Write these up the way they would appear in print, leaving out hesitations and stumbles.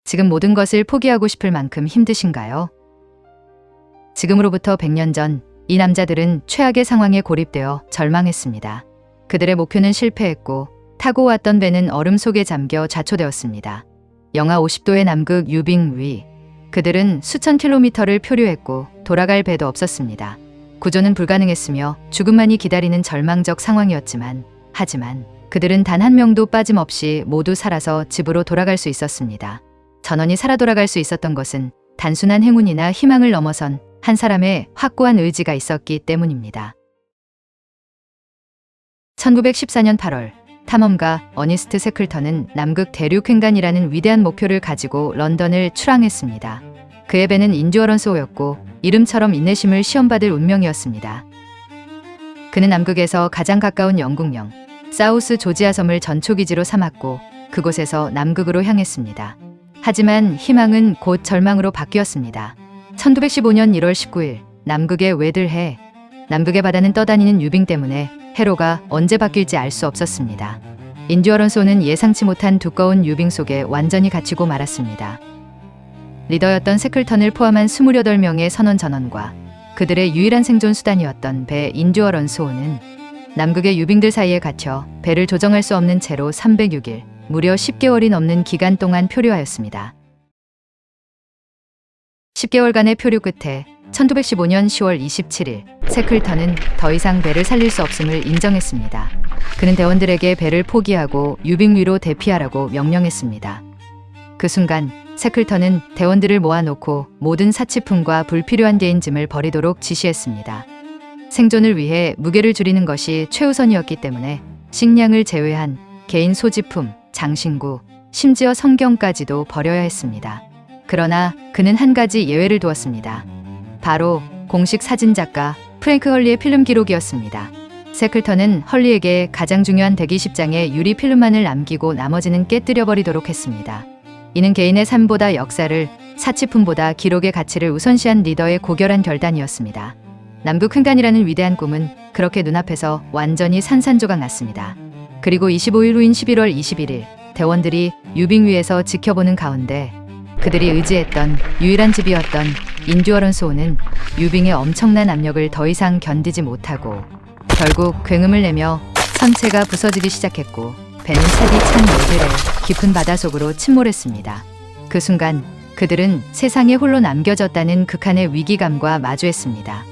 지금 모든 것을 포기하고 싶을 만큼 힘드신가요? 지금으로부터 100년 전 이 남자들은 최악의 상황에 고립되어 절망했습니다. 그들의 목표는 실패했고 타고 왔던 배는 얼음 속에 잠겨 좌초되었습니다. 영하 50도의 남극 유빙 위. 그들은 수천 킬로미터를 표류했고 돌아갈 배도 없었습니다. 구조는 불가능했으며 죽음만이 기다리는 절망적 상황이었지만 하지만 그들은 단 한 명도 빠짐없이 모두 살아서 집으로 돌아갈 수 있었습니다. 전원이 살아 돌아갈 수 있었던 것은 단순한 행운이나 희망을 넘어선 한 사람의 확고한 의지가 있었기 때문입니다. 1914년 8월 탐험가 어니스트 세클턴은 남극 대륙 횡단이라는 위대한 목표를 가지고 런던을 출항했습니다. 그의 배는 인듀어런스호였고 이름처럼 인내심을 시험받을 운명이었습니다. 그는 남극에서 가장 가까운 영국령 사우스 조지아 섬을 전초기지로 삼았고 그곳에서 남극으로 향했습니다. 하지만 희망은 곧 절망으로 바뀌었습니다. 1915년 1월 19일 남극의 웨들해. 남극의 바다는 떠다니는 유빙 때문에 해로가 언제 바뀔지 알 수 없었습니다. 인듀어런스호는 예상치 못한 두꺼운 유빙 속에 완전히 갇히고 말았습니다. 리더였던 세클턴을 포함한 28명의 선원 전원과 그들의 유일한 생존 수단이었던 배 인듀어런스호는 남극의 유빙들 사이에 갇혀 배를 조정할 수 없는 채로 306일, 무려 10개월이 넘는 기간 동안 표류하였습니다. 10개월간의 표류 끝에 1915년 10월 27일 세클턴은 더 이상 배를 살릴 수 없음을 인정했습니다. 그는 대원들에게 배를 포기하고 유빙 위로 대피하라고 명령했습니다. 그 순간 세클턴은 대원들을 모아놓고 모든 사치품과 불필요한 개인 짐을 버리도록 지시했습니다. 생존을 위해 무게를 줄이는 것이 최우선이었기 때문에 식량을 제외한 개인 소지품, 장신구, 심지어 성경까지도 버려야 했습니다. 그러나 그는 한 가지 예외를 두었습니다. 바로 공식 사진작가 프랭크 헐리의 필름 기록이었습니다. 세클턴은 헐리에게 가장 중요한 120장의 유리 필름만을 남기고 나머지는 깨뜨려 버리도록 했습니다. 이는 개인의 삶보다 역사를, 사치품보다 기록의 가치를 우선시한 리더의 고결한 결단이었습니다. 남극 횡단이라는 위대한 꿈은 그렇게 눈앞에서 완전히 산산조각 났습니다. 그리고 25일 후인 11월 21일 대원들이 유빙 위에서 지켜보는 가운데 그들이 의지했던 유일한 집이었던 인듀어런스호는 유빙의 엄청난 압력을 더 이상 견디지 못하고 결국 굉음을 내며 선체가 부서지기 시작했고 배는 색이 찬 물들에 깊은 바다속으로 침몰했습니다. 그 순간 그들은 세상에 홀로 남겨졌다는 극한의 위기감과 마주했습니다.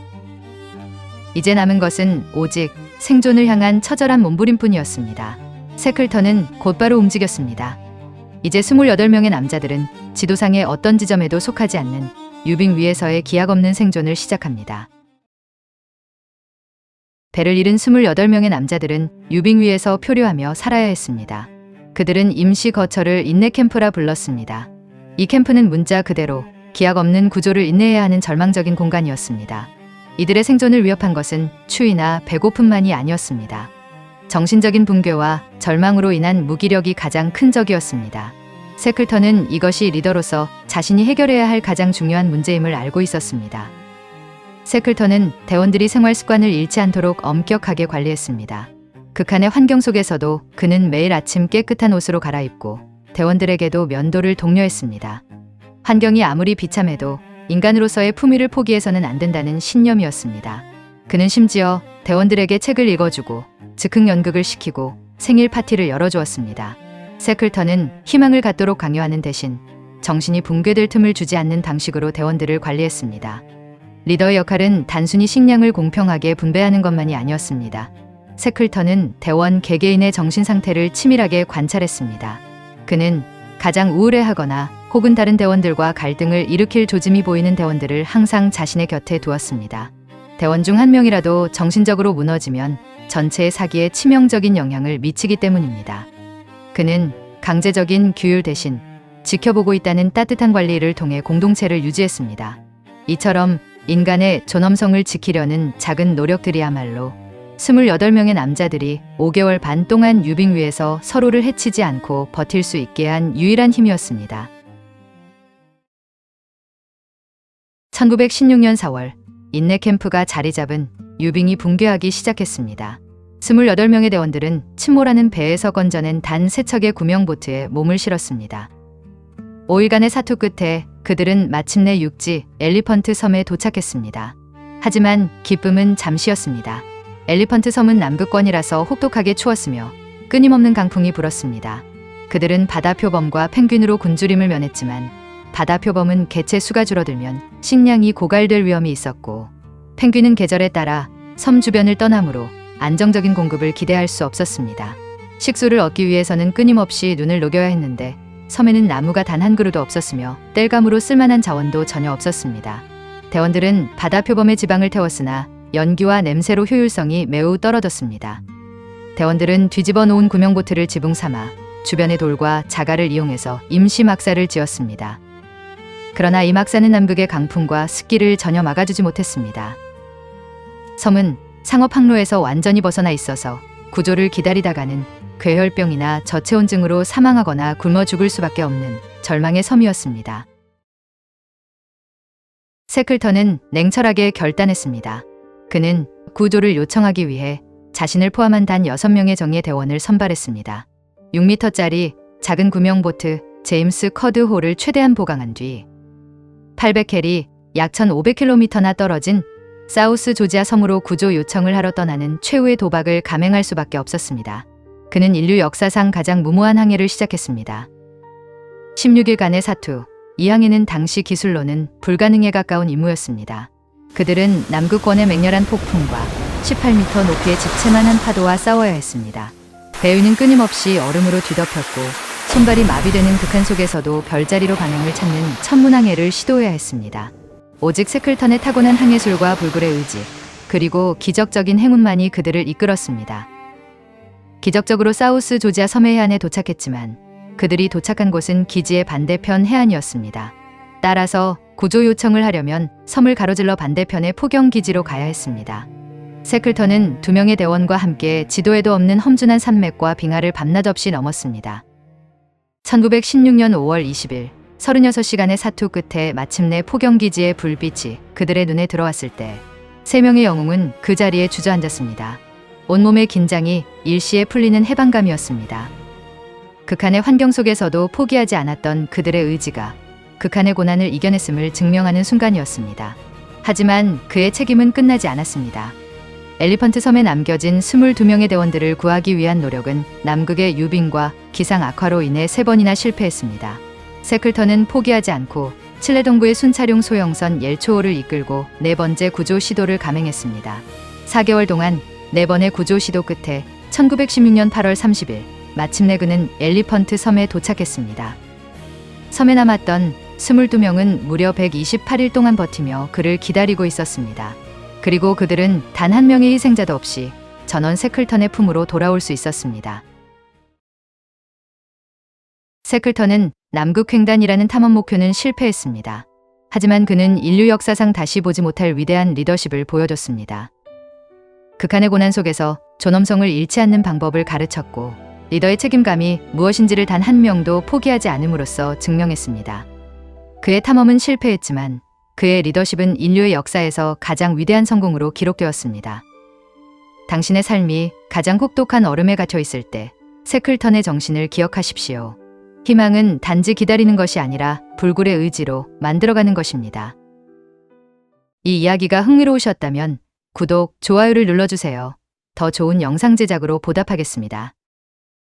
이제 남은 것은 오직 생존을 향한 처절한 몸부림뿐이었습니다. 세클턴은 곧바로 움직였습니다. 이제 28명의 남자들은 지도상의 어떤 지점에도 속하지 않는 유빙 위에서의 기약 없는 생존을 시작합니다. 배를 잃은 28명의 남자들은 유빙 위에서 표류하며 살아야 했습니다. 그들은 임시 거처를 인내 캠프라 불렀습니다. 이 캠프는 문자 그대로 기약 없는 구조를 인내해야 하는 절망적인 공간이었습니다. 이들의 생존을 위협한 것은 추위나 배고픔만이 아니었습니다. 정신적인 붕괴와 절망으로 인한 무기력이 가장 큰 적이었습니다. 세클턴은 이것이 리더로서 자신이 해결해야 할 가장 중요한 문제임을 알고 있었습니다. 세클턴은 대원들이 생활 습관을 잃지 않도록 엄격하게 관리했습니다. 극한의 환경 속에서도 그는 매일 아침 깨끗한 옷으로 갈아입고 대원들에게도 면도를 독려했습니다. 환경이 아무리 비참해도 인간으로서의 품위를 포기해서는 안 된다는 신념이었습니다. 그는 심지어 대원들에게 책을 읽어주고 즉흥 연극을 시키고 생일 파티를 열어주었습니다. 세클턴은 희망을 갖도록 강요하는 대신 정신이 붕괴될 틈을 주지 않는 방식으로 대원들을 관리했습니다. 리더의 역할은 단순히 식량을 공평하게 분배하는 것만이 아니었습니다. 세클턴은 대원 개개인의 정신 상태를 치밀하게 관찰했습니다. 그는 가장 우울해하거나 혹은 다른 대원들과 갈등을 일으킬 조짐이 보이는 대원들을 항상 자신의 곁에 두었습니다. 대원 중 한 명이라도 정신적으로 무너지면 전체의 사기에 치명적인 영향을 미치기 때문입니다. 그는 강제적인 규율 대신 지켜보고 있다는 따뜻한 관리를 통해 공동체를 유지했습니다. 이처럼 인간의 존엄성을 지키려는 작은 노력들이야말로 28명의 남자들이 5개월 반 동안 유빙 위에서 서로를 해치지 않고 버틸 수 있게 한 유일한 힘이었습니다. 1916년 4월 인내 캠프가 자리 잡은 유빙이 붕괴하기 시작했습니다. 28명의 대원들은 침몰하는 배에서 건져낸 단 3척의 구명 보트에 몸을 실었습니다. 5일간의 사투 끝에 그들은 마침내 육지 엘리펀트 섬에 도착했습니다. 하지만 기쁨은 잠시였습니다. 엘리펀트 섬은 남극권이라서 혹독하게 추웠으며 끊임없는 강풍이 불었습니다. 그들은 바다 표범과 펭귄으로 굶주림을 면했지만 바다 표범은 개체 수가 줄어들면 식량이 고갈될 위험이 있었고 펭귄은 계절에 따라 섬 주변을 떠나므로 안정적인 공급을 기대할 수 없었습니다. 식수를 얻기 위해서는 끊임없이 눈을 녹여야 했는데 섬에는 나무가 단 한 그루도 없었으며 땔감으로 쓸만한 자원도 전혀 없었습니다. 대원들은 바다 표범의 지방을 태웠으나 연기와 냄새로 효율성이 매우 떨어졌습니다. 대원들은 뒤집어 놓은 구명보트를 지붕 삼아 주변의 돌과 자갈을 이용해서 임시 막사를 지었습니다. 그러나 이 막사는 남극의 강풍과 습기를 전혀 막아주지 못했습니다. 섬은 상업 항로에서 완전히 벗어나 있어서 구조를 기다리다가는 괴혈병이나 저체온증으로 사망하거나 굶어 죽을 수밖에 없는 절망의 섬이었습니다. 세클턴은 냉철하게 결단했습니다. 그는 구조를 요청하기 위해 자신을 포함한 단 6명의 정예 대원을 선발했습니다. 6m짜리 작은 구명보트 제임스 커드홀을 최대한 보강한 뒤 800캐리 약 1500km나 떨어진 사우스 조지아 섬으로 구조 요청을 하러 떠나는 최후의 도박을 감행할 수밖에 없었습니다. 그는 인류 역사상 가장 무모한 항해를 시작했습니다. 16일간의 사투, 이 항해는 당시 기술로는 불가능에 가까운 임무였습니다. 그들은 남극권의 맹렬한 폭풍과 18m 높이의 집채만한 파도와 싸워야 했습니다. 배 위는 끊임없이 얼음으로 뒤덮였고 손발이 마비되는 극한 속에서도 별자리로 방향을 찾는 천문항해를 시도해야 했습니다. 오직 세클턴의 타고난 항해술과 불굴의 의지, 그리고 기적적인 행운만이 그들을 이끌었습니다. 기적적으로 사우스 조지아 섬의 해안에 도착했지만 그들이 도착한 곳은 기지의 반대편 해안이었습니다. 따라서 구조 요청을 하려면 섬을 가로질러 반대편의 포경 기지로 가야 했습니다. 세클턴은 2명의 대원과 함께 지도에도 없는 험준한 산맥과 빙하를 밤낮 없이 넘었습니다. 1916년 5월 20일 36시간의 사투 끝에 마침내 포경 기지의 불빛이 그들의 눈에 들어왔을 때 3명의 영웅은 그 자리에 주저앉았습니다. 온몸의 긴장이 일시에 풀리는 해방감이었습니다. 극한의 환경 속에서도 포기하지 않았던 그들의 의지가 극한의 고난을 이겨냈음을 증명하는 순간이었습니다. 하지만 그의 책임은 끝나지 않았습니다. 엘리펀트 섬에 남겨진 22명의 대원들을 구하기 위한 노력은 남극의 유빙과 기상 악화로 인해 3번이나 실패했습니다. 세클턴은 포기하지 않고 칠레 동부의 순차룡 소형선 옐초호를 이끌고 4번째 구조 시도를 감행했습니다. 4개월 동안 4번의 구조 시도 끝에 1916년 8월 30일 마침내 그는 엘리펀트 섬에 도착했습니다. 섬에 남았던 22명은 무려 128일 동안 버티며 그를 기다리고 있었습니다. 그리고 그들은 단 한 명의 희생자도 없이 전원 세클턴의 품으로 돌아올 수 있었습니다. 세클턴은 남극횡단이라는 탐험 목표는 실패했습니다. 하지만 그는 인류 역사상 다시 보지 못할 위대한 리더십을 보여줬습니다. 극한의 고난 속에서 존엄성을 잃지 않는 방법을 가르쳤고 리더의 책임감이 무엇인지를 단 한 명도 포기하지 않음으로써 증명했습니다. 그의 탐험은 실패했지만 그의 리더십은 인류의 역사에서 가장 위대한 성공으로 기록되었습니다. 당신의 삶이 가장 혹독한 얼음에 갇혀 있을 때 세클턴의 정신을 기억하십시오. 희망은 단지 기다리는 것이 아니라 불굴의 의지로 만들어가는 것입니다. 이 이야기가 흥미로우셨다면 구독, 좋아요를 눌러주세요. 더 좋은 영상 제작으로 보답하겠습니다.